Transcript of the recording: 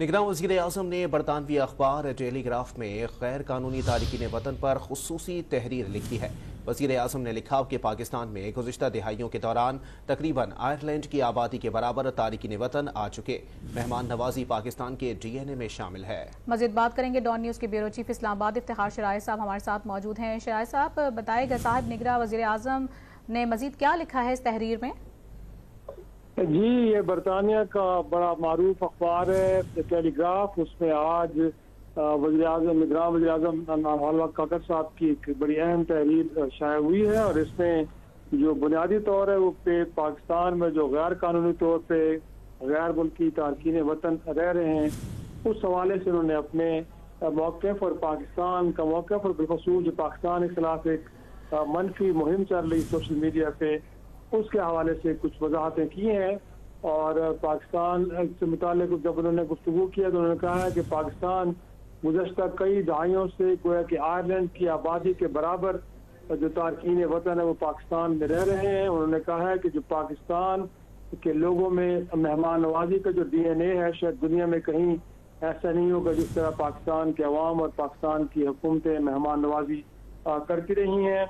निगरान वज़ीर-ए-आज़म ने बरतानवी अखबार टेलीग्राफ में गैर कानूनी तारिकीन वतन पर खुसूसी तहरीर लिखी है। वज़ीर-ए-आज़म ने लिखा कि पाकिस्तान में गुज़िश्ता दिहाइयों के दौरान तकरीबन आयरलैंड की आबादी के बराबर तारिकीन वतन आ चुके। मेहमान नवाजी पाकिस्तान के DNA में शामिल है। मज़ीद बात करेंगे। डॉन न्यूज़ के ब्यूरो चीफ इस्लामाबाद इफ्तिखार शराय साहब हमारे साथ मौजूद हैं। शराय साहब बताएगा, साहब निगरान वज़ीर-ए-आज़म ने मज़ीद क्या लिखा है इस तहरीर में? जी, ये बरतानिया का बड़ा मारूफ अखबार है टेलीग्राफ। उसमें आज निगरान वज़ीर-ए-आज़म हलवा काकर साहब की एक बड़ी अहम तहरीर शाया हुई है और इसमें जो बुनियादी तौर है वो पे पाकिस्तान में जो गैर कानूनी तौर पे गैर मुल्की तारकीन वतन रह रहे हैं उस हवाले से उन्होंने अपने मौक़िफ़ और पाकिस्तान का मौक़िफ़ और बिलख़ुसूस जो पाकिस्तान के खिलाफ एक मनफी मुहिम चल रही सोशल मीडिया पे उसके हवाले से कुछ वजाहतें की हैं। और पाकिस्तान से मुताल्लिक़ जब उन्होंने गुफ्तगू किया तो उन्होंने कहा है कि पाकिस्तान गुज़श्ता कई दहाइयों से गोया कि आयरलैंड की आबादी के बराबर जो तारकीन वतन है वो पाकिस्तान में रह रहे हैं। उन्होंने कहा है कि जो पाकिस्तान के लोगों में मेहमान नवाजी का जो DNA है शायद दुनिया में कहीं ऐसा नहीं होगा जिस तरह पाकिस्तान के अवाम और पाकिस्तान की हुकूमतें मेहमान नवाजी करती रही हैं।